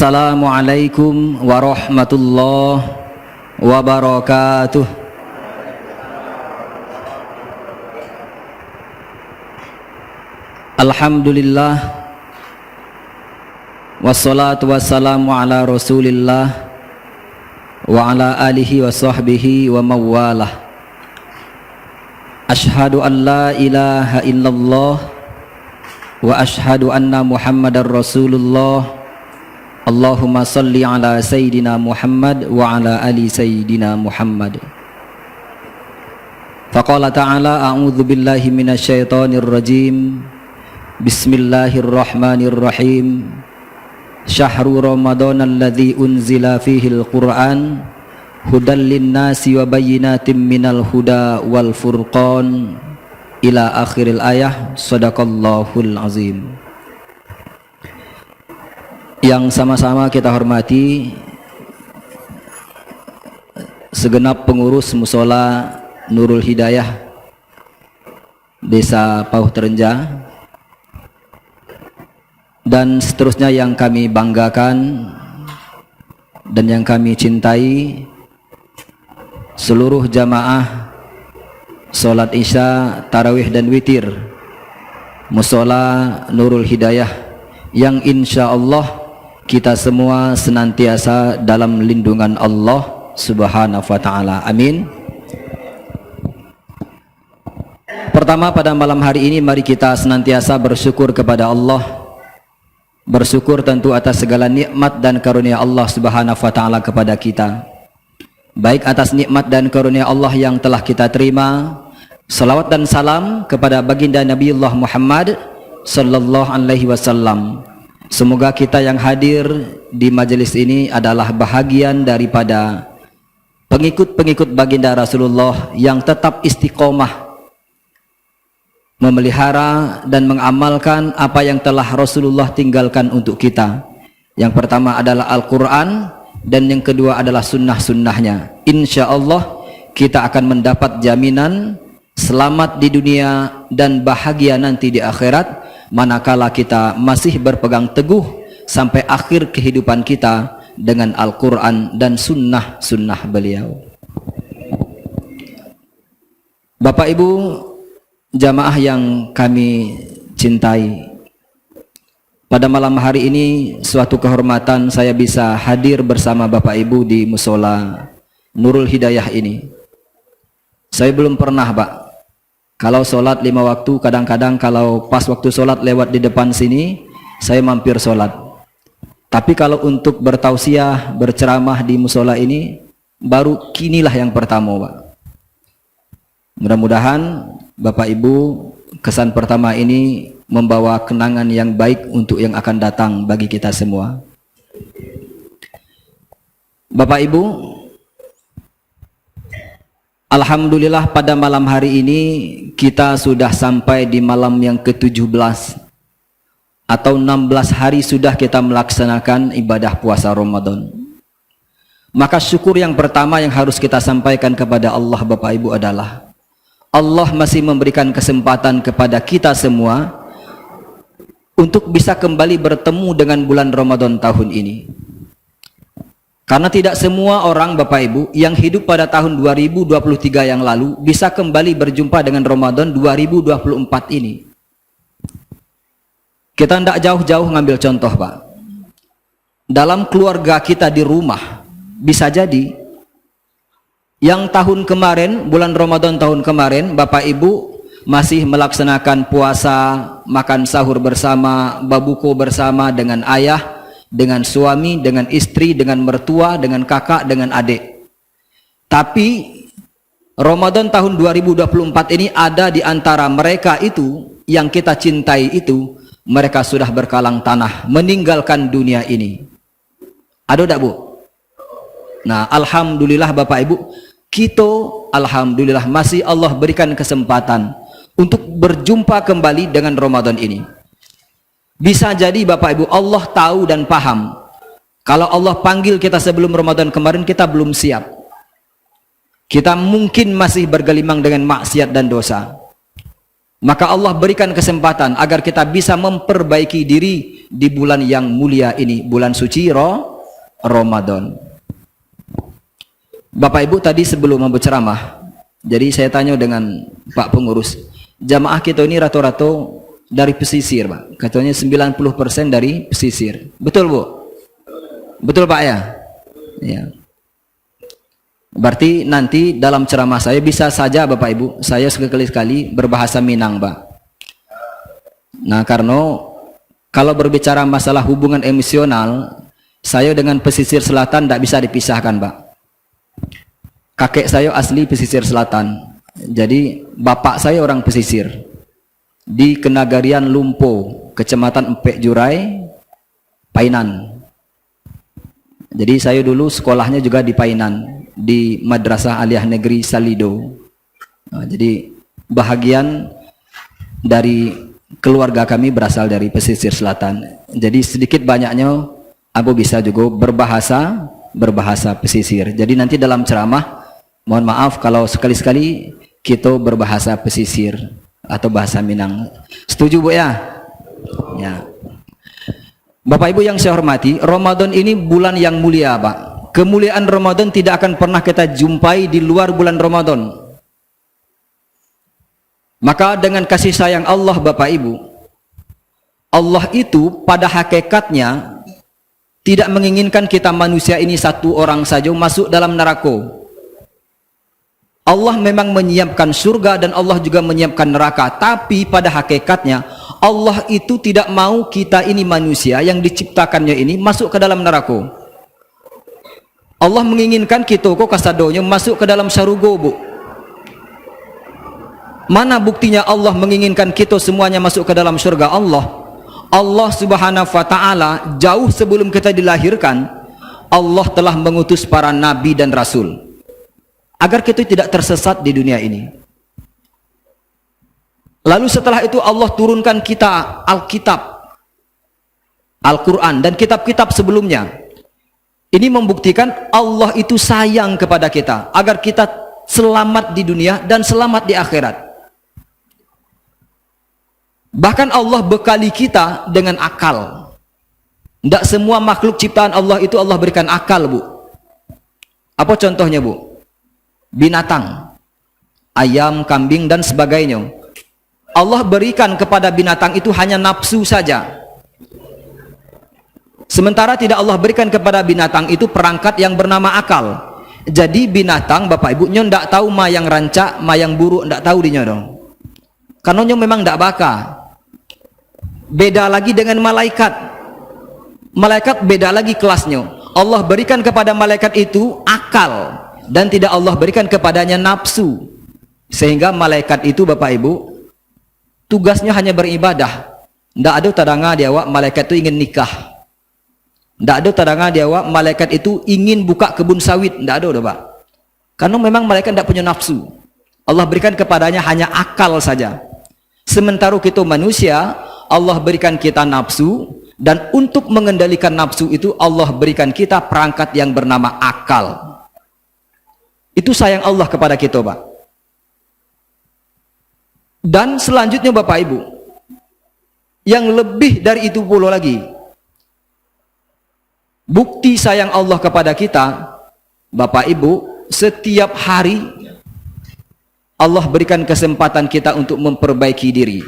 Assalamualaikum warahmatullahi wabarakatuh. Alhamdulillah, wassalatu wassalamu ala rasulillah wa ala alihi wa sahbihi wa mawalah. Ashhadu an la ilaha illallah wa ashhadu anna muhammadar rasulullah. Allahumma salli ala sayyidina Muhammad wa ala ali sayyidina Muhammad. Faqala ta'ala a'udzu billahi minasy syaithanir rajim. Bismillahirrahmanirrahim. Syahrul Ramadan alladzi unzila fihil Qur'an hudal linnasi wa bayyinatin minal huda wal furqan ila akhiril ayah. Shadaqallahul azim. Yang sama-sama kita hormati segenap pengurus Musola Nurul Hidayah Desa Pauh Terenja, dan seterusnya yang kami banggakan dan yang kami cintai, seluruh jamaah sholat isya, tarawih dan witir Musola Nurul Hidayah yang insya Allah kita semua senantiasa dalam lindungan Allah Subhanahu wa ta'ala. Amin. Pertama, pada malam hari ini mari kita senantiasa bersyukur kepada Allah. Bersyukur tentu atas segala nikmat dan karunia Allah Subhanahu wa ta'ala kepada kita. Baik atas nikmat dan karunia Allah yang telah kita terima, salawat dan salam kepada baginda Nabiullah Muhammad sallallahu alaihi wasallam. Semoga kita yang hadir di majelis ini adalah bahagian daripada pengikut-pengikut baginda Rasulullah yang tetap istiqomah memelihara dan mengamalkan apa yang telah Rasulullah tinggalkan untuk kita. Yang pertama adalah Al-Quran dan yang kedua adalah sunnah-sunnahnya. Insya Allah kita akan mendapat jaminan selamat di dunia dan bahagia nanti di akhirat, manakala kita masih berpegang teguh sampai akhir kehidupan kita dengan Al-Quran dan sunnah-sunnah beliau. Bapak Ibu jamaah yang kami cintai, pada malam hari ini suatu kehormatan saya bisa hadir bersama Bapak Ibu di Musola Nurul Hidayah ini. Saya belum pernah, Pak, kalau sholat 5 waktu, kadang-kadang kalau pas waktu sholat lewat di depan sini, saya mampir sholat. Tapi kalau untuk bertausiah, berceramah di musola ini, baru kinilah yang pertama, Pak. Mudah-mudahan Bapak Ibu kesan pertama ini membawa kenangan yang baik untuk yang akan datang bagi kita semua. Bapak Ibu, alhamdulillah pada malam hari ini kita sudah sampai di malam yang ke-17 atau 16 hari sudah kita melaksanakan ibadah puasa Ramadan. Maka syukur yang pertama yang harus kita sampaikan kepada Allah Bapak Ibu adalah Allah masih memberikan kesempatan kepada kita semua untuk bisa kembali bertemu dengan bulan Ramadan tahun ini. Karena tidak semua orang Bapak Ibu yang hidup pada tahun 2023 yang lalu bisa kembali berjumpa dengan Ramadan 2024 ini. Kita tidak jauh-jauh ngambil contoh, Pak. Dalam keluarga kita di rumah, bisa jadi yang tahun kemarin, bulan Ramadan tahun kemarin, Bapak Ibu masih melaksanakan puasa, makan sahur bersama, babuko bersama dengan ayah, dengan suami, dengan istri, dengan mertua, dengan kakak, dengan adik. Tapi Ramadan tahun 2024 ini ada di antara mereka itu yang kita cintai itu, mereka sudah berkalang tanah, meninggalkan dunia ini. Ada tak, Bu? Nah, alhamdulillah Bapak Ibu, kita alhamdulillah masih Allah berikan kesempatan untuk berjumpa kembali dengan Ramadan ini. Bisa jadi Bapak Ibu Allah tahu dan paham kalau Allah panggil kita sebelum Ramadan kemarin kita belum siap. Kita mungkin masih bergelimang dengan maksiat dan dosa. Maka Allah berikan kesempatan agar kita bisa memperbaiki diri di bulan yang mulia ini, bulan suci Ramadan. Bapak Ibu tadi sebelum berceramah, jadi saya tanya dengan Pak pengurus, jamaah kita ini rata-rata dari pesisir, Pak. Katanya 90% dari pesisir. Betul, Bu? Betul, Pak ya? Ya. Berarti nanti dalam ceramah saya bisa saja Bapak Ibu, saya sekali-kali berbahasa Minang, Pak. Nah, karena kalau berbicara masalah hubungan emosional, saya dengan pesisir selatan tidak bisa dipisahkan, Pak. Kakek saya asli pesisir selatan. Jadi bapak saya orang pesisir. Di Kenagarian Lumpo, Kecamatan Empek Jurai, Painan. Jadi saya dulu sekolahnya juga di Painan, di Madrasah Aliyah Negeri Salido. Nah, jadi bahagian dari keluarga kami berasal dari pesisir selatan. Jadi sedikit banyaknya aku bisa juga berbahasa pesisir. Jadi nanti dalam ceramah, mohon maaf kalau sekali-sekali kita berbahasa pesisir atau bahasa Minang. Setuju, Bu ya? Ya. Bapak Ibu yang saya hormati, Ramadan ini bulan yang mulia, Pak. Kemuliaan Ramadan tidak akan pernah kita jumpai di luar bulan Ramadan. Maka dengan kasih sayang Allah, Bapak Ibu, Allah itu pada hakikatnya tidak menginginkan kita manusia ini satu orang saja masuk dalam neraka. Allah memang menyiapkan surga dan Allah juga menyiapkan neraka, tapi pada hakikatnya Allah itu tidak mau kita ini manusia yang diciptakannya ini masuk ke dalam neraka. Allah menginginkan kita kok kasadonya masuk ke dalam syurga, Bu. Mana buktinya Allah menginginkan kita semuanya masuk ke dalam surga Allah? Allah Subhanahu wa taala jauh sebelum kita dilahirkan, Allah telah mengutus para nabi dan rasul agar kita tidak tersesat di dunia ini. Lalu setelah itu Allah turunkan kita Alkitab, Al-Quran dan kitab-kitab sebelumnya. Ini membuktikan Allah itu sayang kepada kita agar kita selamat di dunia dan selamat di akhirat. Bahkan Allah bekali kita dengan akal. Tidak semua makhluk ciptaan Allah itu Allah berikan akal, Bu. Apa contohnya, Bu? Binatang, ayam, kambing dan sebagainya. Allah berikan kepada binatang itu hanya nafsu saja. Sementara tidak Allah berikan kepada binatang itu perangkat yang bernama akal. Jadi binatang, Bapak Ibu, nyo ndak tahu ma yang rancak, ma yang buruk, ndak tahu dinyo dong. Karena nyo memang ndak baka. Beda lagi dengan malaikat. Malaikat beda lagi kelasnya. Allah berikan kepada malaikat itu akal dan tidak Allah berikan kepadanya nafsu. Sehingga malaikat itu, Bapak Ibu, tugasnya hanya beribadah. Ndak ada tadanga dia awak malaikat itu ingin nikah. Ndak ada tadanga dia awak malaikat itu ingin buka kebun sawit. Ndak ada, Pak. Karena memang malaikat ndak punya nafsu. Allah berikan kepadanya hanya akal saja. Sementara kita manusia, Allah berikan kita nafsu, dan untuk mengendalikan nafsu itu Allah berikan kita perangkat yang bernama akal. Itu sayang Allah kepada kita, Pak. Dan selanjutnya, Bapak Ibu, yang lebih dari itu pula lagi, bukti sayang Allah kepada kita, Bapak Ibu, setiap hari Allah berikan kesempatan kita untuk memperbaiki diri.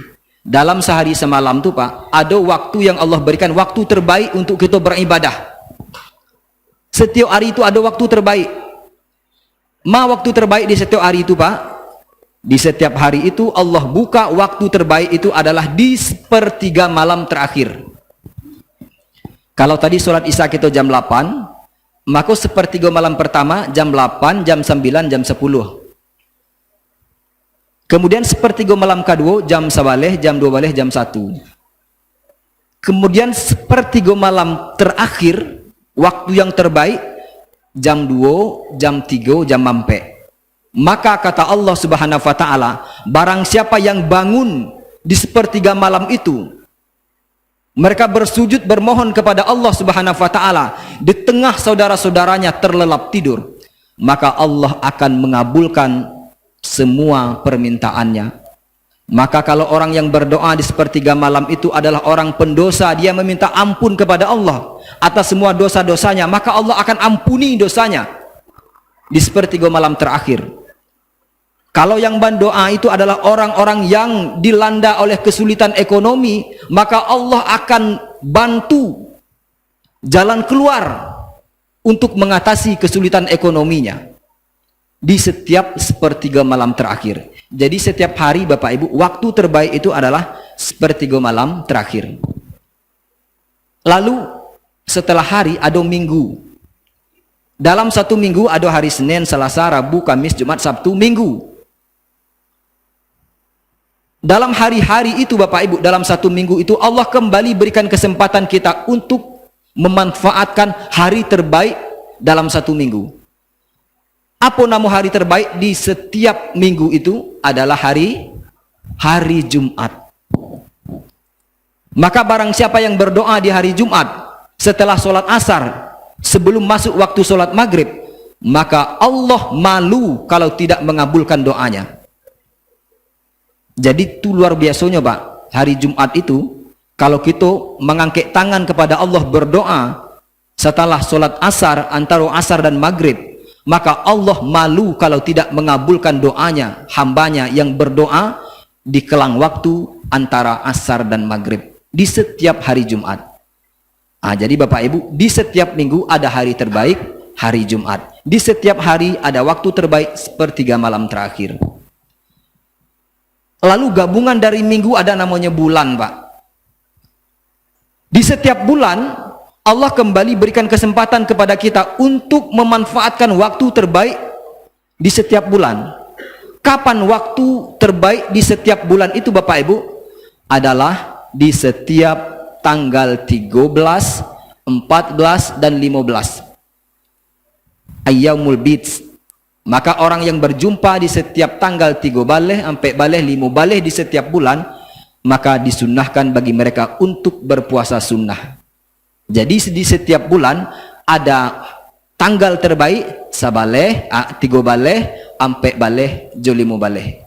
Dalam sehari semalam tuh, Pak, ada waktu yang Allah berikan, waktu terbaik untuk kita beribadah. Setiap hari itu ada waktu terbaik. Ma waktu terbaik di setiap hari itu, Pak? Di setiap hari itu Allah buka waktu terbaik itu adalah di sepertiga malam terakhir. Kalau tadi sholat isya kita jam 8, maka sepertiga malam pertama jam 8, jam 9, jam 10. Kemudian sepertiga malam kedua jam 11, jam 12, jam 1. Kemudian sepertiga malam terakhir waktu yang terbaik jam 2, jam 3, jam 4. Maka kata Allah Subhanahu wa taala, barang siapa yang bangun di sepertiga malam itu, mereka bersujud bermohon kepada Allah Subhanahu wa taala di tengah saudara-saudaranya terlelap tidur, maka Allah akan mengabulkan semua permintaannya. Maka kalau orang yang berdoa di sepertiga malam itu adalah orang pendosa, dia meminta ampun kepada Allah atas semua dosa-dosanya, maka Allah akan ampuni dosanya di sepertiga malam terakhir. Kalau yang berdoa itu adalah orang-orang yang dilanda oleh kesulitan ekonomi, maka Allah akan bantu jalan keluar untuk mengatasi kesulitan ekonominya di setiap sepertiga malam terakhir. Jadi setiap hari Bapak Ibu, waktu terbaik itu adalah sepertiga malam terakhir. Lalu setelah hari ada minggu. Dalam satu minggu ada hari Senin, Selasa, Rabu, Kamis, Jumat, Sabtu, Minggu. Dalam hari-hari itu Bapak Ibu, dalam satu minggu itu Allah kembali berikan kesempatan kita untuk memanfaatkan hari terbaik dalam satu minggu. Apa nama hari terbaik di setiap minggu itu adalah hari Jumat. Maka barang siapa yang berdoa di hari Jumat setelah sholat asar, sebelum masuk waktu sholat maghrib, maka Allah malu kalau tidak mengabulkan doanya. Jadi itu luar biasanya Pak, hari Jumat itu kalau kita mengangkat tangan kepada Allah berdoa setelah sholat asar, antara asar dan maghrib, maka Allah malu kalau tidak mengabulkan doanya hambanya yang berdoa di kelang waktu antara asar dan maghrib di setiap hari Jumat. Jadi Bapak Ibu, di setiap minggu ada hari terbaik, hari Jumat. Di setiap hari ada waktu terbaik, sepertiga malam terakhir. Lalu gabungan dari minggu ada namanya bulan Pak. Di setiap bulan Allah kembali berikan kesempatan kepada kita untuk memanfaatkan waktu terbaik di setiap bulan. Kapan waktu terbaik di setiap bulan itu Bapak Ibu? Adalah di setiap tanggal 13, 14, dan 15. Ayyamul Bid. Maka orang yang berjumpa di setiap tanggal 3 baleh, sampai baleh, 5 baleh di setiap bulan, maka disunnahkan bagi mereka untuk berpuasa sunnah. Jadi di setiap bulan ada tanggal terbaik, sabaleh, 3 baleh, ampe baleh, 5 baleh.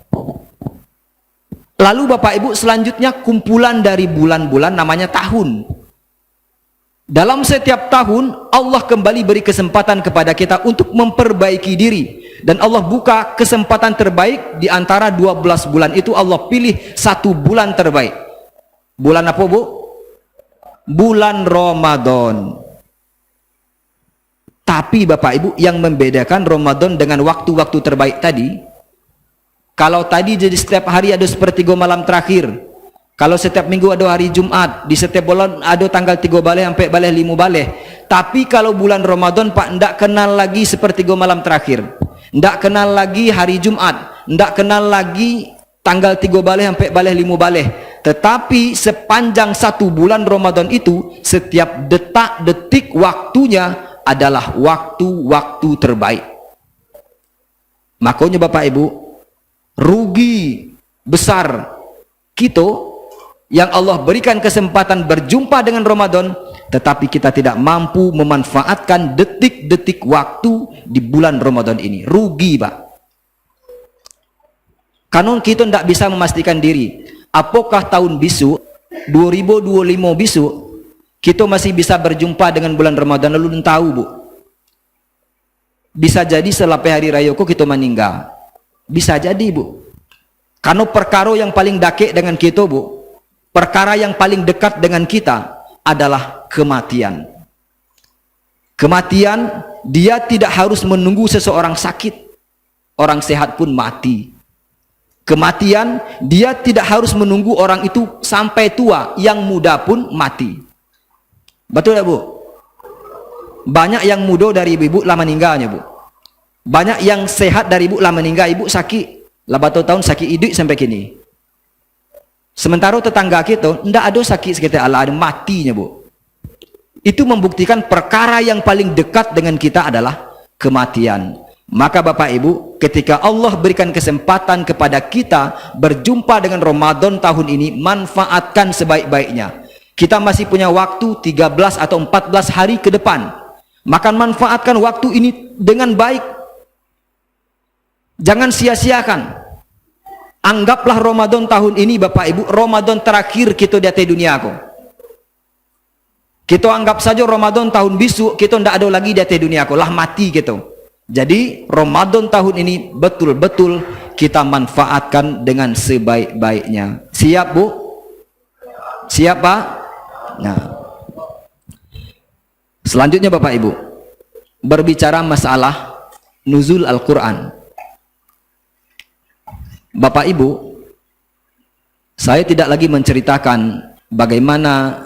Lalu Bapak Ibu selanjutnya kumpulan dari bulan-bulan namanya tahun. Dalam setiap tahun Allah kembali beri kesempatan kepada kita untuk memperbaiki diri. Dan Allah buka kesempatan terbaik di antara 12 bulan itu, Allah pilih satu bulan terbaik. Bulan apa Bu? Bulan Ramadan. Tapi Bapak Ibu, yang membedakan Ramadan dengan waktu-waktu terbaik tadi, kalau tadi jadi setiap hari ada sepertiga malam terakhir, kalau setiap minggu ada hari Jumat, di setiap bulan ada tanggal 3 baleh sampai baleh 5 baleh. Tapi kalau bulan Ramadan Pak, ndak kenal lagi sepertiga malam terakhir, ndak kenal lagi hari Jumat, ndak kenal lagi tanggal 3 baleh sampai baleh 5 baleh. Tetapi sepanjang satu bulan Ramadan itu, setiap detak-detik waktunya adalah waktu-waktu terbaik. Makanya Bapak Ibu, rugi besar kita yang Allah berikan kesempatan berjumpa dengan Ramadan, tetapi kita tidak mampu memanfaatkan detik-detik waktu di bulan Ramadan ini. Rugi Pak. Kanon kita tidak bisa memastikan diri, apakah tahun bisu 2025 bisu kita masih bisa berjumpa dengan bulan Ramadan. Lalu tahu Bu, bisa jadi selepas hari raya kok kita meninggal, bisa jadi Bu. Karena perkara yang paling dakik dengan kita Bu, perkara yang paling dekat dengan kita adalah kematian. Kematian, dia tidak harus menunggu seseorang sakit, orang sehat pun mati. Kematian, dia tidak harus menunggu orang itu sampai tua, yang muda pun mati. Betul ya Bu? Banyak yang muda dari ibu lah meninggalnya Bu. Banyak yang sehat dari ibu lah meninggal, ibu sakit lah batu tahun sakit hidup sampai kini. Sementara tetangga kita tidak ada sakit sekitar Allah, ada matinya Bu. Itu membuktikan perkara yang paling dekat dengan kita adalah kematian. Maka Bapak Ibu, ketika Allah berikan kesempatan kepada kita berjumpa dengan Ramadan tahun ini, manfaatkan sebaik-baiknya. Kita masih punya waktu 13 atau 14 hari ke depan. Maka manfaatkan waktu ini dengan baik. Jangan sia-siakan. Anggaplah Ramadan tahun ini Bapak Ibu, Ramadan terakhir kita di atas dunia aku. Kita anggap saja Ramadan tahun besok kita tidak ada lagi di atas dunia aku, lah mati gitu. Jadi Ramadan tahun ini betul-betul kita manfaatkan dengan sebaik-baiknya. Siap Bu? Siap Pak? Nah, selanjutnya Bapak Ibu, berbicara masalah nuzul Al-Quran. Bapak Ibu, saya tidak lagi menceritakan bagaimana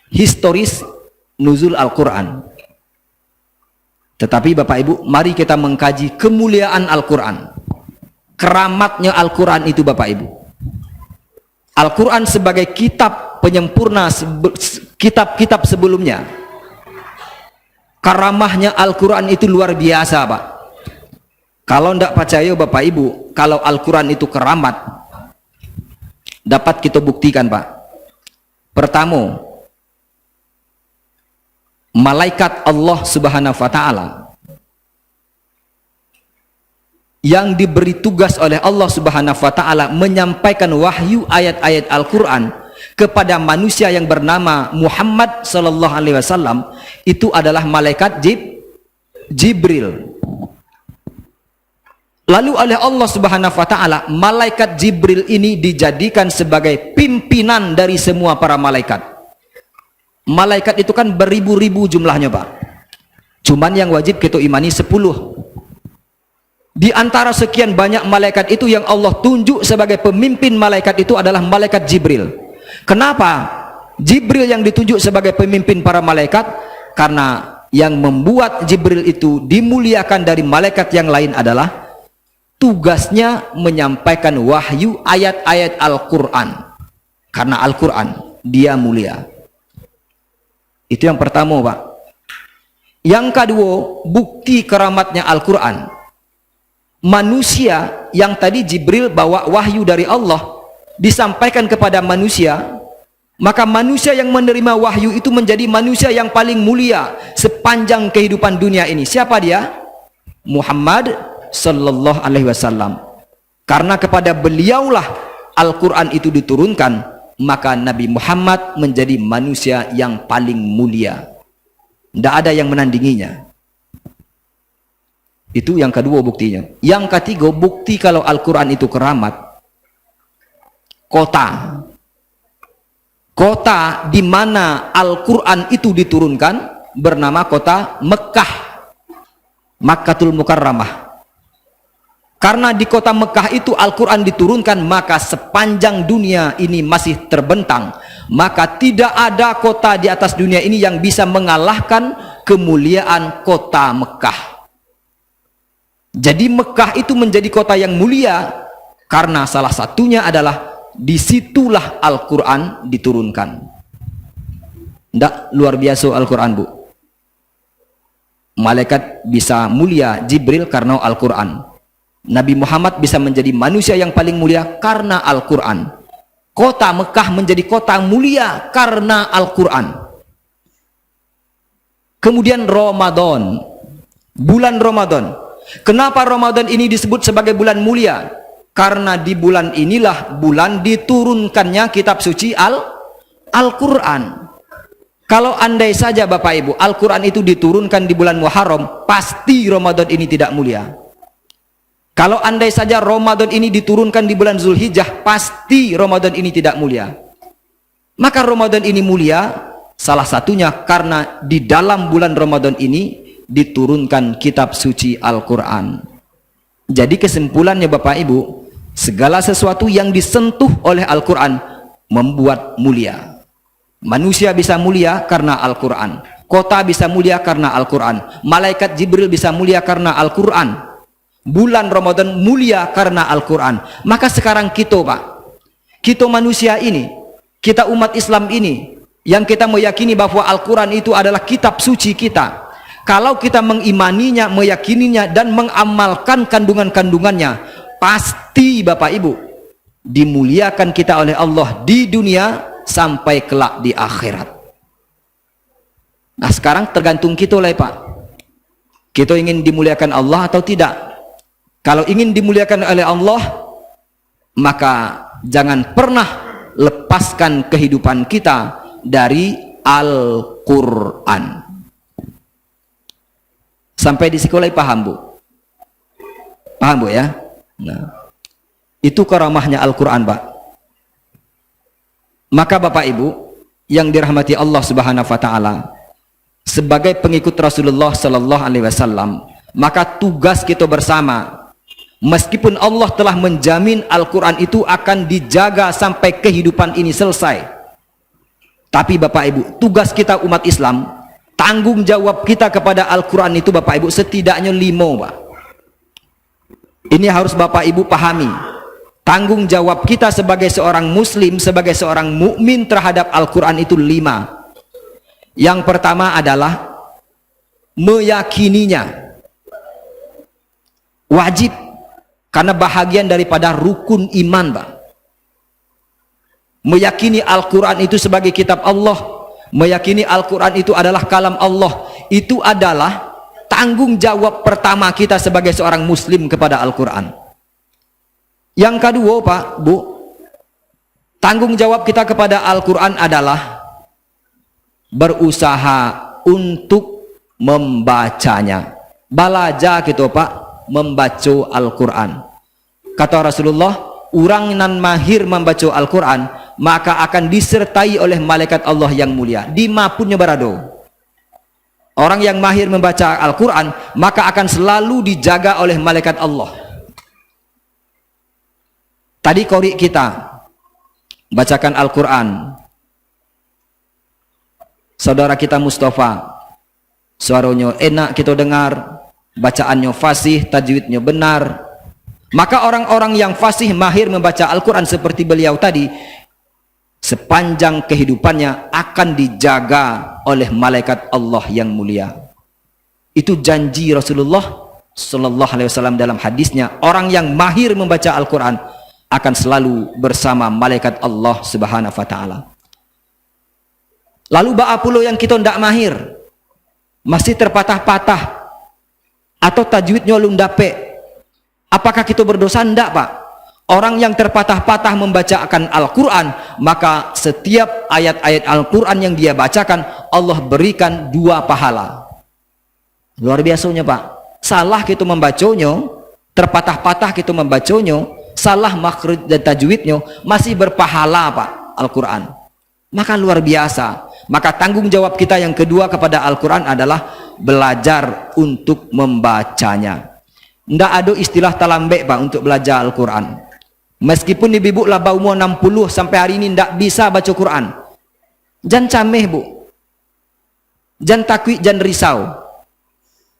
historis nuzul Al-Quran. Tetapi Bapak Ibu, mari kita mengkaji kemuliaan Al-Quran. Keramatnya Al-Quran itu Bapak Ibu. Al-Quran sebagai kitab penyempurna kitab-kitab sebelumnya. Karamahnya Al-Quran itu luar biasa Pak. Kalau tidak percaya Bapak Ibu, kalau Al-Quran itu keramat, dapat kita buktikan Pak. Pertama, malaikat Allah Subhanahu wa Ta'ala yang diberi tugas oleh Allah Subhanahu wa Ta'ala menyampaikan wahyu ayat-ayat Al-Quran kepada manusia yang bernama Muhammad sallallahu alaihi wasallam, itu adalah malaikat Jibril. Lalu oleh Allah Subhanahu wa Ta'ala, malaikat Jibril ini dijadikan sebagai pimpinan dari semua para malaikat. Malaikat itu kan beribu-ribu jumlahnya Pak. Cuman yang wajib kita imani 10. Di antara sekian banyak malaikat itu yang Allah tunjuk sebagai pemimpin malaikat itu adalah malaikat Jibril. Kenapa Jibril yang ditunjuk sebagai pemimpin para malaikat? Karena yang membuat Jibril itu dimuliakan dari malaikat yang lain adalah tugasnya menyampaikan wahyu ayat-ayat Al-Quran. Karena Al-Quran dia mulia. Itu yang pertama Pak. Yang kedua, bukti keramatnya Al-Quran. Manusia yang tadi Jibril bawa wahyu dari Allah disampaikan kepada manusia, maka manusia yang menerima wahyu itu menjadi manusia yang paling mulia sepanjang kehidupan dunia ini. Siapa dia? Muhammad sallallahu alaihi wasallam. Karena kepada beliaulah Al-Quran itu diturunkan, maka Nabi Muhammad menjadi manusia yang paling mulia. Tidak ada yang menandinginya. Itu yang kedua buktinya. Yang ketiga, bukti kalau Al-Quran itu keramat. Kota di mana Al-Quran itu diturunkan bernama kota Mekah, Makkatul Mukarramah. Karena di kota Mekah itu Al-Quran diturunkan, maka sepanjang dunia ini masih terbentang, maka tidak ada kota di atas dunia ini yang bisa mengalahkan kemuliaan kota Mekah. Jadi Mekah itu menjadi kota yang mulia karena salah satunya adalah disitulah Al-Quran diturunkan. Tidak luar biasa Al-Quran Bu. Malaikat bisa mulia Jibril karena Al-Quran. Nabi Muhammad bisa menjadi manusia yang paling mulia karena Al-Quran. Kota Mekah menjadi kota mulia karena Al-Quran. Kemudian Ramadan, bulan Ramadan. Kenapa Ramadan ini disebut sebagai bulan mulia? Karena di bulan inilah bulan diturunkannya kitab suci Al-Quran. Kalau andai saja Bapak Ibu Al-Quran itu diturunkan di bulan Muharram, pasti Ramadan ini tidak mulia. Kalau andai saja Ramadan ini diturunkan di bulan Zulhijjah, pasti Ramadan ini tidak mulia. Maka Ramadan ini mulia, salah satunya karena di dalam bulan Ramadan ini diturunkan kitab suci Al-Quran. Jadi kesimpulannya Bapak Ibu, segala sesuatu yang disentuh oleh Al-Quran membuat mulia. Manusia bisa mulia karena Al-Quran. Kota bisa mulia karena Al-Quran. Malaikat Jibril bisa mulia karena Al-Quran. Bulan Ramadan mulia karena Al-Quran. Maka sekarang kita Pak, kita manusia ini, kita umat Islam ini, yang kita meyakini bahwa Al-Quran itu adalah kitab suci kita. Kalau kita mengimaninya, meyakininya, dan mengamalkan kandungan-kandungannya, pasti Bapak Ibu dimuliakan kita oleh Allah di dunia sampai kelak di akhirat. Nah sekarang tergantung kita lah Pak. Kita ingin dimuliakan Allah atau tidak? Kalau ingin dimuliakan oleh Allah, maka jangan pernah lepaskan kehidupan kita dari Al-Quran. Sampai di sekolah paham Bu? Paham Bu ya? Nah, itu karamahnya Al-Quran Pak. Maka Bapak Ibu yang dirahmati Allah Subhanahu wa taala, sebagai pengikut Rasulullah sallallahu alaihi wasallam, maka tugas kita bersama, meskipun Allah telah menjamin Al-Quran itu akan dijaga sampai kehidupan ini selesai, tapi Bapak Ibu, tugas kita umat Islam, tanggung jawab kita kepada Al-Quran itu Bapak Ibu setidaknya 5 Pak. Ini harus Bapak Ibu pahami. Tanggung jawab kita sebagai seorang muslim, sebagai seorang mukmin terhadap Al-Quran itu 5. Yang pertama adalah meyakininya. Wajib, karena bahagian daripada rukun iman Pak. Meyakini Al-Quran itu sebagai kitab Allah, meyakini Al-Quran itu adalah kalam Allah, itu adalah tanggung jawab pertama kita sebagai seorang muslim kepada Al-Quran. Yang kedua Pak, Bu, tanggung jawab kita kepada Al-Quran adalah berusaha untuk membacanya. Balaja gitu Pak, membaca Al-Quran. Kata Rasulullah, orang nan mahir membaca Al-Quran, maka akan disertai oleh malaikat Allah yang mulia dimapunnya berado. Orang yang mahir membaca Al-Quran, maka akan selalu dijaga oleh malaikat Allah. Tadi qori kita bacakan Al-Quran, saudara kita Mustafa, suaranya enak kita dengar, bacaannya fasih, tajwidnya benar. Maka orang-orang yang fasih mahir membaca Al-Quran seperti beliau tadi, sepanjang kehidupannya akan dijaga oleh malaikat Allah yang mulia. Itu janji Rasulullah sallallahu alaihi wasallam dalam hadisnya, orang yang mahir membaca Al-Quran akan selalu bersama malaikat Allah Subhanahu wa taala. Lalu ba'a puluh yang kita tidak mahir, masih terpatah-patah atau tajwidnya belum dapat, apakah kita berdosa? Tidak Pak. Orang yang terpatah-patah membacakan Al-Quran, maka setiap ayat-ayat Al-Quran yang dia bacakan, Allah berikan 2 pahala. Luar biasanya Pak. Salah kita membacanya, terpatah-patah kita membacanya, salah makhraj dan tajwidnya, masih berpahala Pak Al-Quran. Maka luar biasa. Maka tanggung jawab kita yang kedua kepada Al-Quran adalah belajar untuk membacanya. Tidak ada istilah talambek Pak untuk belajar Al-Quran. Meskipun ibu lah umur 60 sampai hari ini tidak bisa baca Quran, jangan cameh Bu, jangan takut, jangan risau.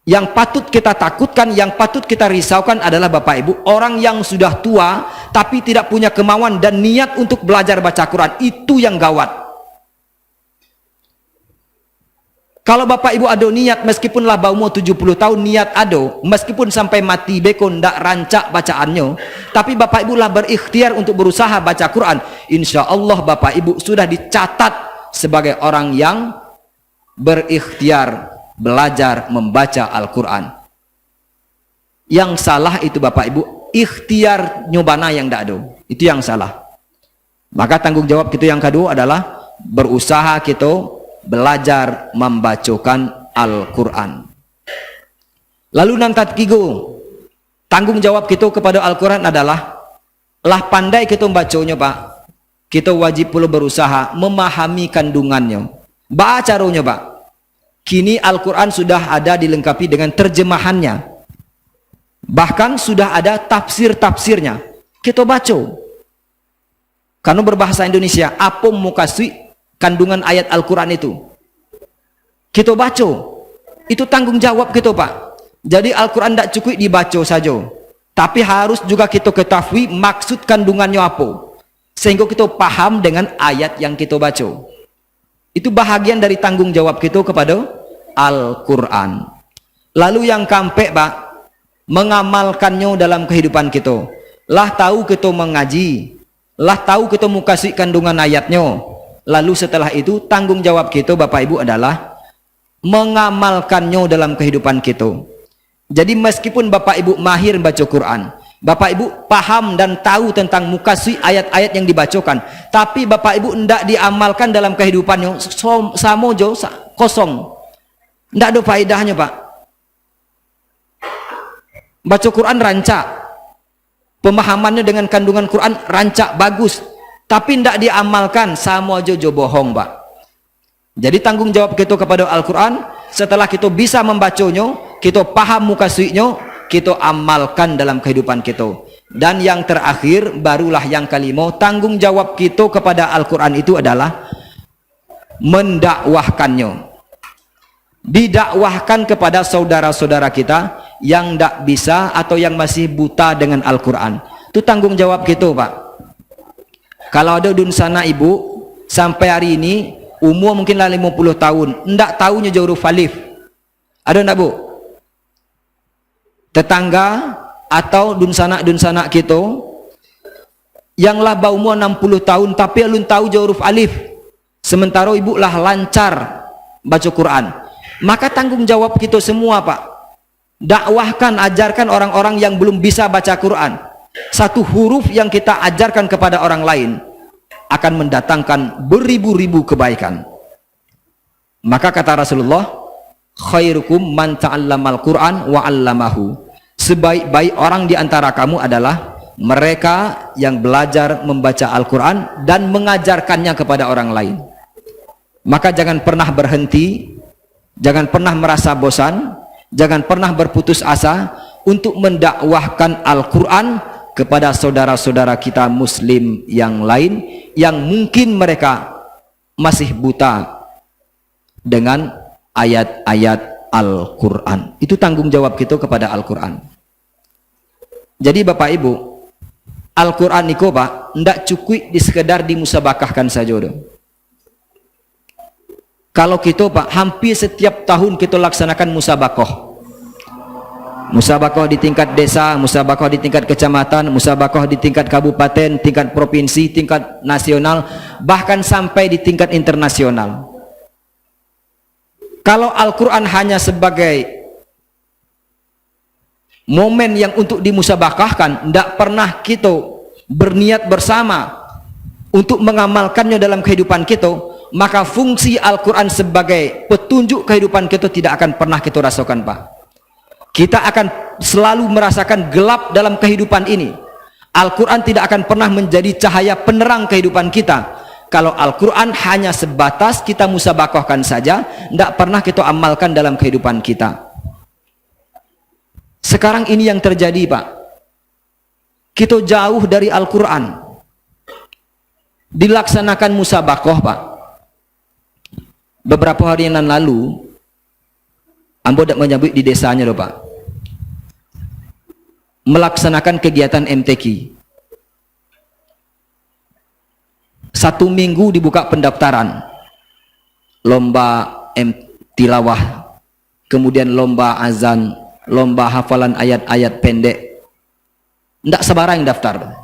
Yang patut kita takutkan, yang patut kita risaukan adalah Bapak Ibu, orang yang sudah tua tapi tidak punya kemauan dan niat untuk belajar baca Quran. Itu yang gawat. Kalau Bapak Ibu ada niat, meskipun lah umur 70 tahun niat ada, meskipun sampai mati beko ndak rancak bacaannya, tapi Bapak Ibu lah berikhtiar untuk berusaha baca Quran, insya Allah Bapak Ibu sudah dicatat sebagai orang yang berikhtiar belajar membaca Al-Quran. Yang salah itu Bapak Ibu, ikhtiar nyobana yang ndak ada, itu yang salah. Maka tanggung jawab kita yang kedua adalah berusaha kita belajar membacakan Al-Quran. Lalu nanti kigo, tanggung jawab kita kepada Al-Quran adalah lah pandai kita membacanya Pak, kita wajib pula berusaha memahami kandungannya. Baca caranya Pak. Kini Al-Quran sudah ada dilengkapi dengan terjemahannya, bahkan sudah ada tafsir-tafsirnya. Kita baca karena berbahasa Indonesia, apa mau kasih kandungan ayat Al-Quran itu kita baca. Itu tanggung jawab kita Pak. Jadi Al-Quran tidak cukup dibaca saja, tapi harus juga kita ketahui maksud kandungannya apa, sehingga kita paham dengan ayat yang kita baca. Itu bahagian dari tanggung jawab kita kepada Al-Quran. Lalu yang keempat Pak, mengamalkannya dalam kehidupan kita. Lah tahu kita mengaji, lah tahu kita mau kasih kandungan ayatnya. Lalu setelah itu tanggung jawab kita Bapak Ibu adalah mengamalkannya dalam kehidupan kita. Jadi meskipun Bapak Ibu mahir baca Quran, Bapak Ibu paham dan tahu tentang muka suci ayat-ayat yang dibacakan, tapi Bapak Ibu hendak diamalkan dalam kehidupannya, samojo kosong, hendak ada faedahnya Pak. Baca Quran rancak, pemahamannya dengan kandungan Quran rancak bagus, tapi hendak diamalkan samojo bohong Pak. Jadi tanggung jawab kita kepada Al-Quran, setelah kita bisa membacanya, kita paham muka sucinya, kita amalkan dalam kehidupan kita. Dan yang terakhir, barulah yang kelima, tanggung jawab kita kepada Al-Quran itu adalah mendakwahkannya, didakwahkan kepada saudara-saudara kita yang tidak bisa atau yang masih buta dengan Al-Quran. Itu tanggung jawab kita Pak. Kalau ada dunsana ibu sampai hari ini umur mungkinlah 50 tahun, tidak tahunya huruf alif, ada tidak Bu? Tetangga atau dunsana kita yang lah umur 60 tahun tapi belum tahu huruf alif, sementara ibu lah lancar baca Quran. Maka tanggung jawab kita semua Pak, dakwahkan, ajarkan orang-orang yang belum bisa baca Quran. Satu huruf yang kita ajarkan kepada orang lain akan mendatangkan beribu-ribu kebaikan. Maka kata Rasulullah, khairukum man ta'allamal Quran wa 'allamahu. Sebaik-baik orang di antara kamu adalah mereka yang belajar membaca Al-Quran dan mengajarkannya kepada orang lain. Maka jangan pernah berhenti, jangan pernah merasa bosan, jangan pernah berputus asa untuk mendakwahkan Al-Quran kepada saudara-saudara kita muslim yang lain yang mungkin mereka masih buta dengan ayat-ayat Al-Quran. Itu tanggung jawab kita kepada Al-Quran. Jadi Bapak Ibu, Al-Quran itu Pak, tidak cukup di sekedar dimusabakahkan saja. Kalau kita Pak, hampir setiap tahun kita laksanakan musabakoh. Musabakoh di tingkat desa, musabakoh di tingkat kecamatan, musabakoh di tingkat kabupaten, tingkat provinsi, tingkat nasional, bahkan sampai di tingkat internasional. Kalau Al-Quran hanya sebagai momen yang untuk dimusabakahkan, tidak pernah kita berniat bersama untuk mengamalkannya dalam kehidupan kita, maka fungsi Al-Quran sebagai petunjuk kehidupan kita tidak akan pernah kita rasakan Pak. Kita akan selalu merasakan gelap dalam kehidupan ini. Al-Quran tidak akan pernah menjadi cahaya penerang kehidupan kita. Kalau Al-Quran hanya sebatas kita musabakahkan saja, tidak pernah kita amalkan dalam kehidupan kita. Sekarang ini yang terjadi Pak, kita jauh dari Al-Quran, dilaksanakan musabakoh Pak. Beberapa hari yang lalu Ambo tidak menyebut di desanya loh Pak, melaksanakan kegiatan MTQ. 1 minggu dibuka pendaftaran, lomba tilawah, kemudian lomba azan, lomba hafalan ayat-ayat pendek. Tidak sembarang yang daftar.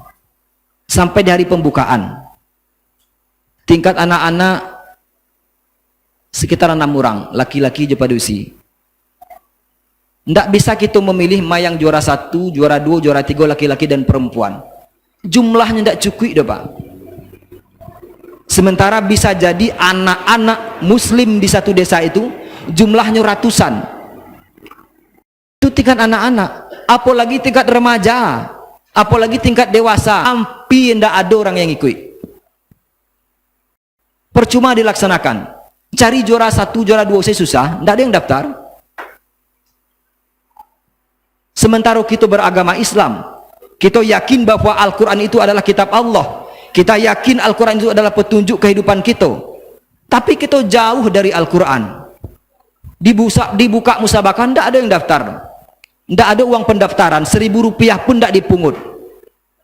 Sampai di hari pembukaan, tingkat anak-anak sekitar 6 orang, laki-laki jepadusi. Tidak bisa kita memilih mayang juara 1, juara 2, juara 3, laki-laki dan perempuan. Jumlahnya tidak cukup dah Pak. Sementara bisa jadi anak-anak muslim di satu desa itu jumlahnya ratusan. Itu tingkat anak-anak, apalagi tingkat remaja, apalagi tingkat dewasa, hampir tidak ada orang yang ikut. Percuma dilaksanakan. Cari juara 1, juara 2 saya susah, tidak ada yang daftar. Sementara kita beragama Islam, kita yakin bahwa Al-Quran itu adalah kitab Allah, kita yakin Al-Quran itu adalah petunjuk kehidupan kita, tapi kita jauh dari Al-Quran. Dibuka musabakah, tidak ada yang daftar, tidak ada uang pendaftaran, 1.000 rupiah pun tidak dipungut,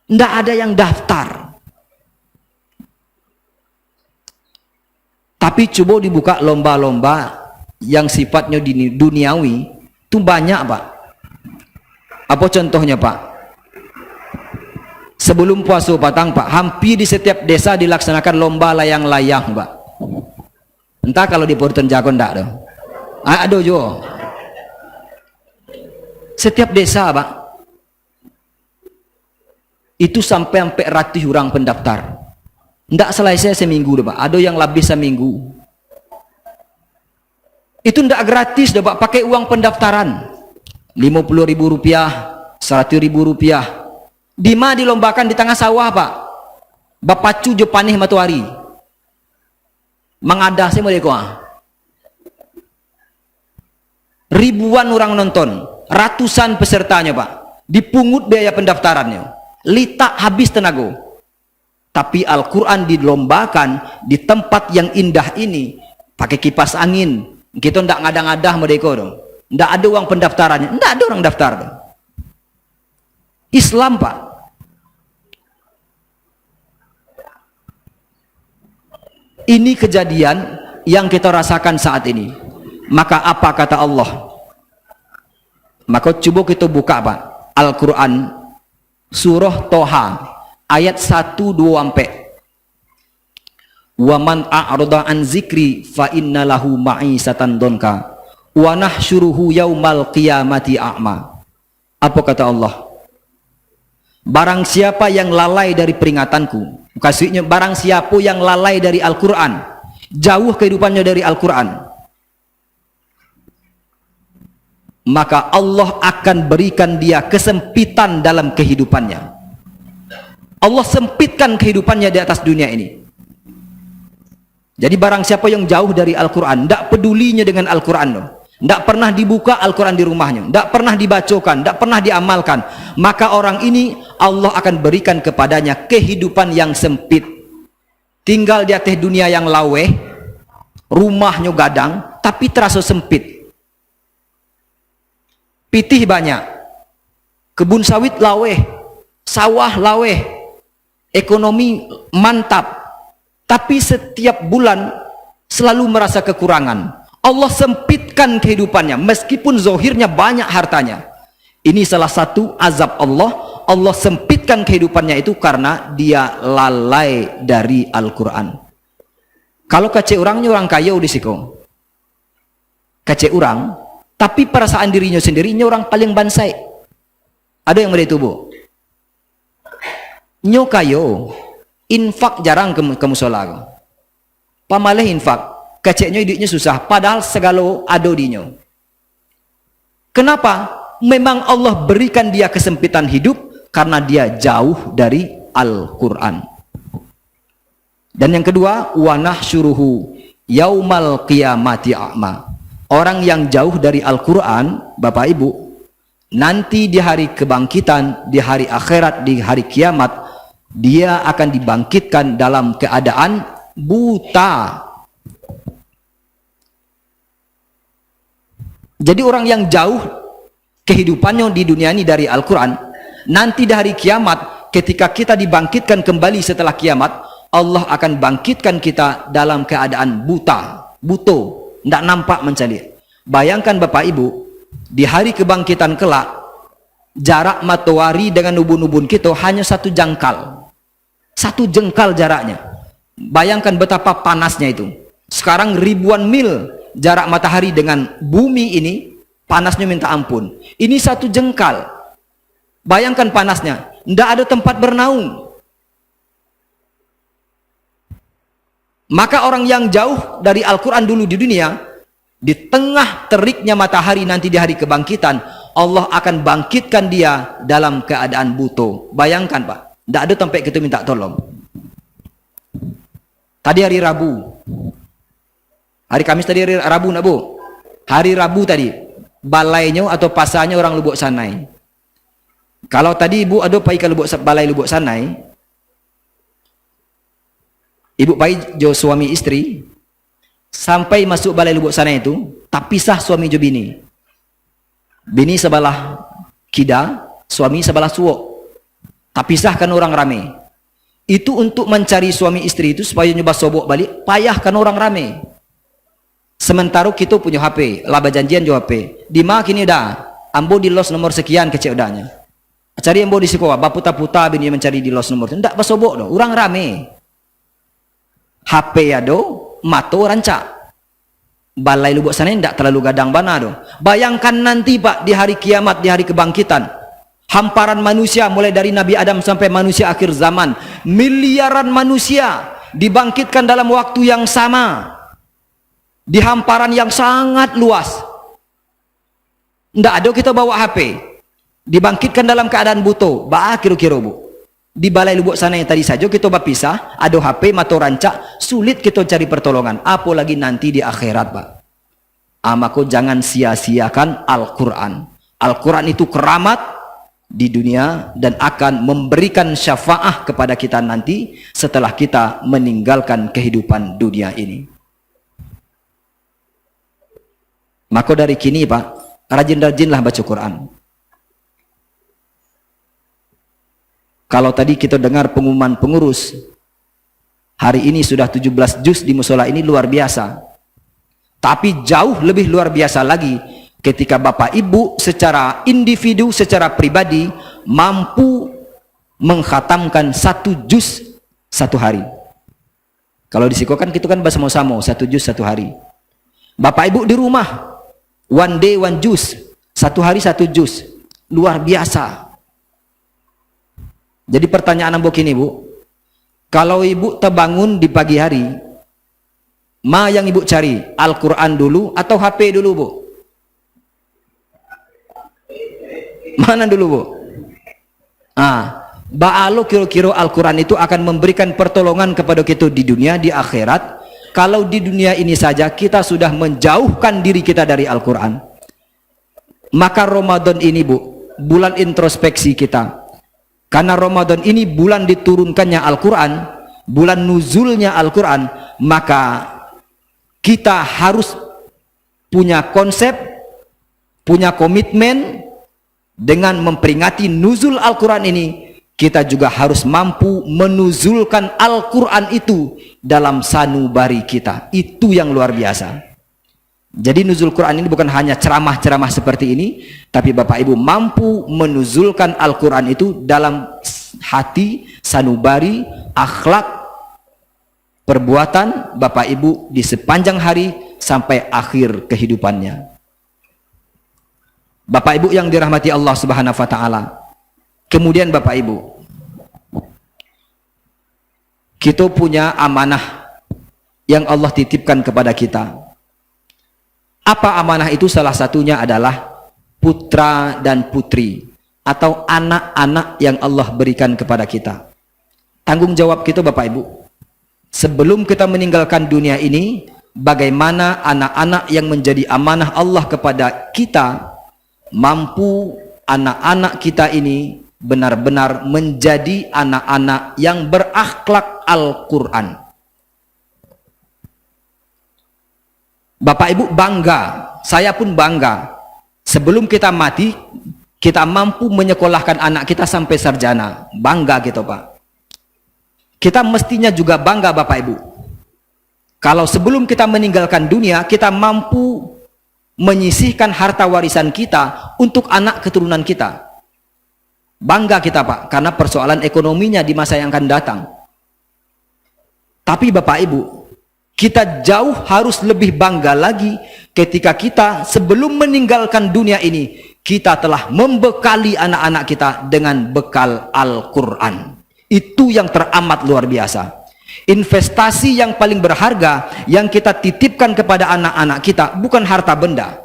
tidak ada yang daftar. Tapi coba dibuka lomba-lomba yang sifatnya duniawi, itu banyak Pak. Apa contohnya Pak? Sebelum puasa Patang Pak, hampir di setiap desa dilaksanakan lomba layang-layang Pak. Entah kalau di Purton Jagon enggak ada. Ada juga. Setiap desa Pak. Itu sampai ratus orang pendaftar. Ndak selesai seminggu dah, Pak. Ada yang lebih seminggu. Itu ndak gratis dah, Pak. Pakai uang pendaftaran. 50.000 rupiah, 100.000 rupiah. Dima dilombakan di tengah sawah, Pak. Bapacu jo panih matahari. Mengadah saya mereka. Ribuan orang nonton, ratusan pesertanya, Pak. Dipungut biaya pendaftarannya. Litak habis tenaga. Tapi Al-Quran dilombakan di tempat yang indah ini pakai kipas angin. Kita ndak ngadah-ngadah mereka dong. Ndak ada uang pendaftarannya, ndak ada orang daftar dong. Islam, Pak. Ini kejadian yang kita rasakan saat ini. Maka apa kata Allah? Maka coba kita buka, Pak, Al-Quran surah Toha ayat 1-2 sampai. Wa man a'rada an zikri fa inna lahu ma'isatan donka wa nahsyuruhu yaumal qiyamati a'ma. Apa kata Allah? Barang siapa yang lalai dari peringatanku, kasihnya barang siapa yang lalai dari Al-Quran, jauh kehidupannya dari Al-Quran, maka Allah akan berikan dia kesempitan dalam kehidupannya. Allah sempitkan kehidupannya di atas dunia ini. Jadi barang siapa yang jauh dari Al-Quran, tidak pedulinya dengan Al-Quran, tidak pernah dibuka Al-Quran di rumahnya, tidak pernah dibacakan, tidak pernah diamalkan, maka orang ini Allah akan berikan kepadanya kehidupan yang sempit. Tinggal di atas dunia yang laweh, rumahnya gadang, tapi terasa sempit. Pitih banyak, kebun sawit laweh, sawah laweh, ekonomi mantap, tapi setiap bulan selalu merasa kekurangan. Allah sempitkan kehidupannya meskipun zohirnya banyak hartanya. Ini salah satu azab Allah. Allah sempitkan kehidupannya itu karena dia lalai dari Al-Quran. Kalau kece orangnya orang kaya di siko, kece orang, tapi perasaan dirinya sendirinya orang paling bansai. Ada yang begitu, Bu? Nyo kayo infak jarang ke musola. Pamaleh infak, keceknya hidupnya susah, padahal segala ado dinyo. Kenapa? Memang Allah berikan dia kesempitan hidup karena dia jauh dari Al-Quran. Dan yang kedua, wa nahsyuruhu yaumal qiyamati a'ma. Orang yang jauh dari Al-Quran, Bapak Ibu, nanti di hari kebangkitan, di hari akhirat, di hari kiamat, dia akan dibangkitkan dalam keadaan buta. Jadi orang yang jauh kehidupannya di dunia ini dari Al-Quran, nanti di hari kiamat ketika kita dibangkitkan kembali setelah kiamat, Allah akan bangkitkan kita dalam keadaan buta, buto, tidak nampak mencari. Bayangkan Bapak Ibu, di hari kebangkitan kelak, jarak matahari dengan ubun-ubun kita hanya satu jengkal jaraknya. Bayangkan betapa panasnya itu. Sekarang ribuan mil jarak matahari dengan bumi ini, panasnya minta ampun. Ini satu jengkal. Bayangkan panasnya, tidak ada tempat bernaung. Maka orang yang jauh dari Al-Quran dulu di dunia, di tengah teriknya matahari nanti di hari kebangkitan, Allah akan bangkitkan dia dalam keadaan buta. Bayangkan, Pak, tidak ada tempat kita minta tolong. Tadi hari Rabu, hari Kamis tadi hari Rabu, nak Bu? Hari Rabu tadi, balainya atau pasarnya orang Lubuk Sanai. Kalau tadi Ibu ada pergi ke balai Lubuk Sanai, Ibu pergi jo suami istri, sampai masuk balai Lubuk Sanai itu, tak pisah suami jo bini. Bini sebelah kida, suami sebelah suwok. Tak pisahkan orang rame. Itu untuk mencari suami istri itu supaya nyoba sobok balik, payahkan orang rame. Sementara kita punya HP, laba janjian jo HP. Di mana kini dah, ambo di los nomor sekian kecil udahnya. Cari ambo di sekolah, baputa-puta bini mencari di los nomor. Tidak basobok doh, orang rame. HP ya do, mato rancak. Balai Lubuk Sanai tidak terlalu gadang bana doh. Bayangkan nanti Pak, di hari kiamat, di hari kebangkitan, hamparan manusia mulai dari Nabi Adam sampai manusia akhir zaman, miliaran manusia dibangkitkan dalam waktu yang sama di hamparan yang sangat luas. Ndak ada kita bawa HP, dibangkitkan dalam keadaan butuh. Kira-kira bu, di balai lubuk sana yang tadi saja kita berpisah, ada HP mato rancak, sulit kita cari pertolongan, apalagi nanti di akhirat pak. Maka jangan sia-siakan Al-Quran. Al-Quran itu keramat di dunia dan akan memberikan syafaat kepada kita nanti setelah kita meninggalkan kehidupan dunia ini. Maka dari kini pak, rajin-rajinlah baca Quran. Kalau tadi kita dengar pengumuman pengurus, hari ini sudah 17 juz di musola ini, luar biasa. Tapi jauh lebih luar biasa lagi ketika Bapak Ibu secara individu, secara pribadi mampu mengkhatamkan 1 juz 1 hari. Kalau di Siko kan kita kan bersama-sama 1 juz 1 hari. Bapak Ibu di rumah one day one juz, 1 hari 1 juz, luar biasa. Jadi pertanyaan ambo kini bu, kalau ibu terbangun di pagi hari, yang ibu cari Al-Quran dulu atau HP dulu bu? Mana dulu bu? Ba'alo kira-kira Al-Quran itu akan memberikan pertolongan kepada kita di dunia, di akhirat. Kalau di dunia ini saja kita sudah menjauhkan diri kita dari Al-Quran, maka Ramadan ini bu, bulan introspeksi kita. Karena Ramadan ini bulan diturunkannya Al-Quran, bulan nuzulnya Al-Quran, maka kita harus punya konsep, punya komitmen dengan memperingati nuzul Al-Quran ini. Kita juga harus mampu menuzulkan Al-Quran itu dalam sanubari kita. Itu yang luar biasa. Jadi nuzul Quran ini bukan hanya ceramah-ceramah seperti ini, tapi Bapak Ibu mampu menuzulkan Al-Quran itu dalam hati, sanubari, akhlak, perbuatan Bapak Ibu di sepanjang hari sampai akhir kehidupannya. Bapak Ibu yang dirahmati Allah Subhanahu wa taala. Kemudian Bapak Ibu, kita punya amanah yang Allah titipkan kepada kita. Apa amanah itu? Salah satunya adalah putra dan putri atau anak-anak yang Allah berikan kepada kita. Tanggung jawab kita Bapak Ibu, sebelum kita meninggalkan dunia ini, bagaimana anak-anak yang menjadi amanah Allah kepada kita, mampu anak-anak kita ini benar-benar menjadi anak-anak yang berakhlak Al-Quran. Bapak Ibu bangga, saya pun bangga, sebelum kita mati kita mampu menyekolahkan anak kita sampai sarjana. Bangga gitu Pak. Kita mestinya juga bangga Bapak Ibu, kalau sebelum kita meninggalkan dunia kita mampu menyisihkan harta warisan kita untuk anak keturunan kita. Bangga kita Pak, karena persoalan ekonominya di masa yang akan datang. Tapi Bapak Ibu, kita jauh harus lebih bangga lagi ketika kita sebelum meninggalkan dunia ini, kita telah membekali anak-anak kita dengan bekal Al-Quran. Itu yang teramat luar biasa. Investasi yang paling berharga yang kita titipkan kepada anak-anak kita bukan harta benda,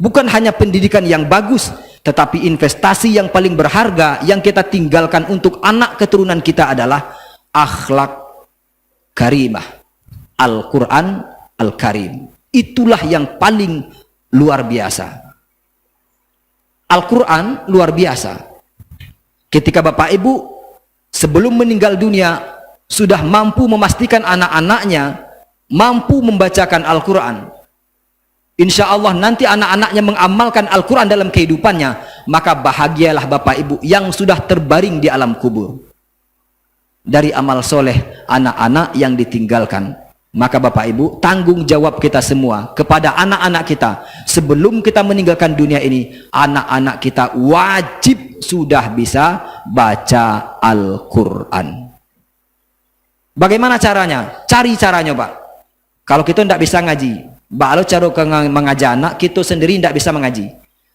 bukan hanya pendidikan yang bagus, tetapi investasi yang paling berharga yang kita tinggalkan untuk anak keturunan kita adalah akhlak karimah, Al-Quran Al-Karim. Itulah yang paling luar biasa. Al-Quran luar biasa. Ketika Bapak Ibu sebelum meninggal dunia sudah mampu memastikan anak-anaknya mampu membacakan Al-Quran, insya Allah nanti anak-anaknya mengamalkan Al-Quran dalam kehidupannya, maka bahagialah Bapak Ibu yang sudah terbaring di alam kubur dari amal soleh anak-anak yang ditinggalkan. Maka Bapak Ibu, tanggung jawab kita semua kepada anak-anak kita sebelum kita meninggalkan dunia ini, anak-anak kita wajib sudah bisa baca Al-Quran. Bagaimana caranya? Cari caranya Pak. Kalau kita tidak bisa ngaji, kalau cara mengajar anak, kita sendiri tidak bisa mengaji.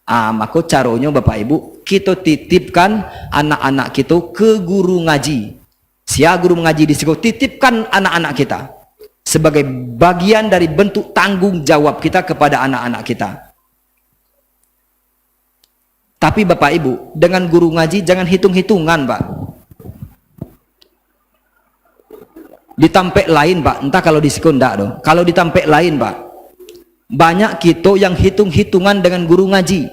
Maka caranya Bapak Ibu, kita titipkan anak-anak kita ke guru ngaji. Sia guru mengaji di situ, titipkan anak-anak kita sebagai bagian dari bentuk tanggung jawab kita kepada anak-anak kita. Tapi Bapak Ibu, dengan guru ngaji jangan hitung-hitungan, Pak. Ditampek lain, Pak. Entah kalau di situ enggak dong. Kalau ditampek lain, Pak. Banyak kita yang hitung-hitungan dengan guru ngaji.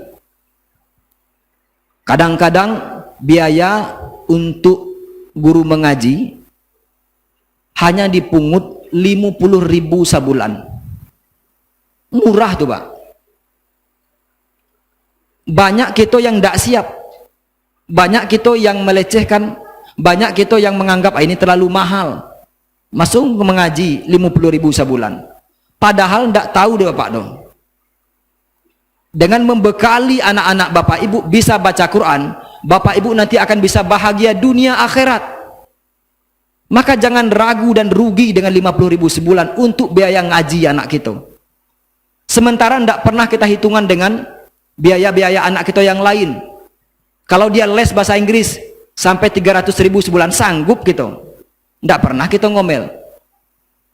Kadang-kadang biaya untuk guru mengaji hanya dipungut 50.000 sebulan. Murah tuh, Pak. Banyak kita yang tidak siap, banyak kita yang melecehkan, banyak kita yang menganggap ini terlalu mahal, masuk mengaji 50.000 sebulan, padahal tidak tahu deh Bapak dong. Dengan membekali anak-anak Bapak Ibu bisa baca Quran, Bapak Ibu nanti akan bisa bahagia dunia akhirat. Maka jangan ragu dan rugi dengan 50.000 sebulan untuk biaya ngaji anak kita, sementara tidak pernah kita hitungan dengan biaya-biaya anak kita yang lain. Kalau dia les bahasa Inggris sampai 300.000 sebulan, sanggup gitu? Tidak pernah kita ngomel.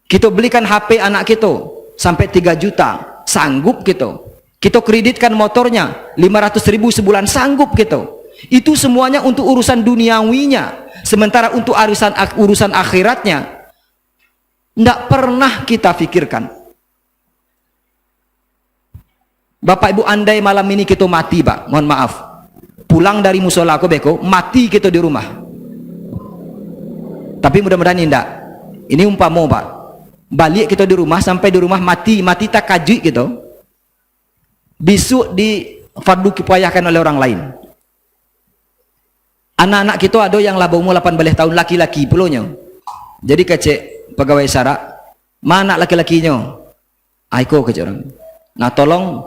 Kita belikan HP anak kita sampai 3 juta, sanggup gitu? Kita kreditkan motornya 500.000 sebulan, sanggup gitu? Itu semuanya untuk urusan duniawinya, sementara untuk urusan akhiratnya tidak pernah kita pikirkan. Bapak Ibu, andai malam ini kita mati, Pak, mohon maaf, pulang dari musola aku beko, mati kita di rumah. Tapi mudah-mudahan tidak. Ini umpama, Pak, balik kita di rumah, sampai di rumah mati tak kaji gitu. Besok di fardu kifayahkan oleh orang lain. Anak-anak kita ada yang labau umur 18 tahun, laki-laki pulonya. Jadi kecek pegawai syarak, mana laki-lakinya? Aiko kecek orang. Nah, tolong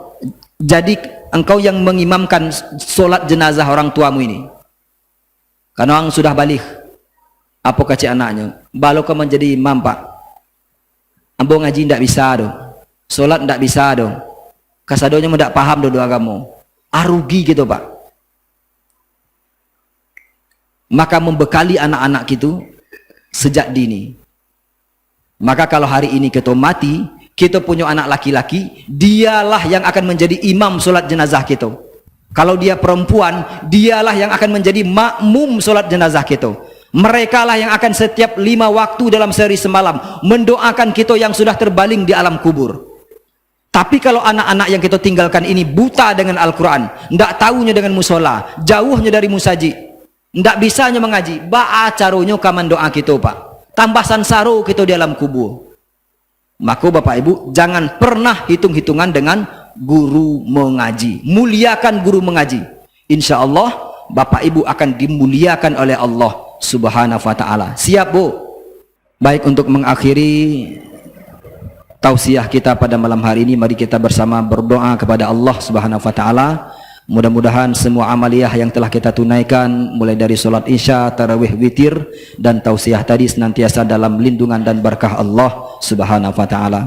jadi engkau yang mengimamkan solat jenazah orang tuamu ini, karena orang sudah balik. Apa kata anaknya? Balo kau menjadi imam, Pak. Ambo ngaji tidak bisa dong, solat tidak bisa dong, kasadonya tidak paham dong agama. Rugi gitu, Pak. Maka membekali anak-anak itu sejak dini. Maka kalau hari ini kita mati, kita punya anak laki-laki, dialah yang akan menjadi imam solat jenazah kita. Kalau dia perempuan, dialah yang akan menjadi makmum solat jenazah kita. Mereka lah yang akan setiap 5 waktu dalam sehari semalam mendoakan kita yang sudah terbaling di alam kubur. Tapi kalau anak-anak yang kita tinggalkan ini buta dengan Al-Quran, tidak tahunya dengan musola, jauhnya dari musaji, tidak bisanya mengaji, ba'a caronya kaman doa kita, Pak. Tambah sansaro kita di alam kubur. Maka Bapak Ibu jangan pernah hitung-hitungan dengan guru mengaji. Muliakan guru mengaji. Insya Allah Bapak Ibu akan dimuliakan oleh Allah Subhanahu wa ta'ala. Siap, Bu? Baik, untuk mengakhiri tausiah kita pada malam hari ini, mari kita bersama berdoa kepada Allah Subhanahu wa ta'ala. Mudah-mudahan semua amaliyah yang telah kita tunaikan, mulai dari sholat isya, tarawih, witir, dan tausiah tadi senantiasa dalam lindungan dan berkah Allah Subhanahu wa ta'ala.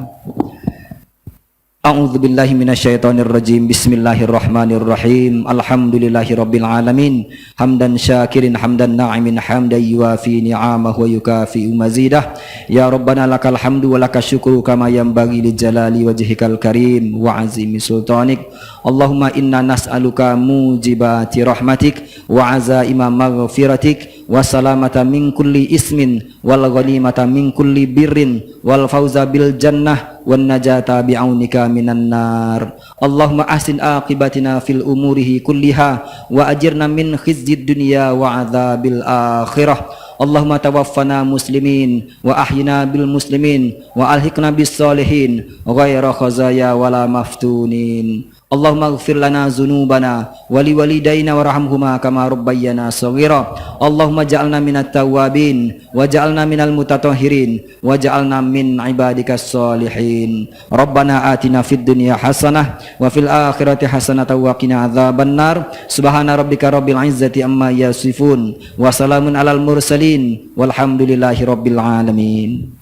A'udzu billahi minasyaitonir rajim. Bismillahirrahmanirrahim. Alhamdulillahirabbil alamin. Hamdan syakirin hamdan na'imin hamdan yuwafi ni'amahu wa yukafi'u mazidah. Ya Rabbana lakal hamdu wa lakas syukru kama yanbaghi li jalali wajhikal karim wa azimi sultanik. Allahumma inna nas'aluka mujibati rahmatik wa azaima maghfiratik wa salamata min kulli ismin wal ghanimata min kulli birrin wal fawza bil jannah wan najata bi'aunika minan nar. Allahumma ahsin aqibatina fil umurihi kulliha wa ajirna min khizyid dunya wa adzabil akhirah. Allahumma tawaffana muslimin wa ahyina bil muslimin wa alhiqna bis salihin ghaira khazaya wala maftunin. Allahumma ighfir lana dzunubana wa liwalidayna warhamhuma kama rabbayana shaghira. Allahumma ja'alna minat tawwabin wa ja'alna minal mutatahhirin wa ja'alna min ibadikas sholihin. Rabbana atina fid dunya hasanah wa fil akhirati hasanah wa qina adzabannar. Subhana rabbika rabbil izzati amma yasifun wa salamun alal mursalin walhamdulillahi rabbil alamin.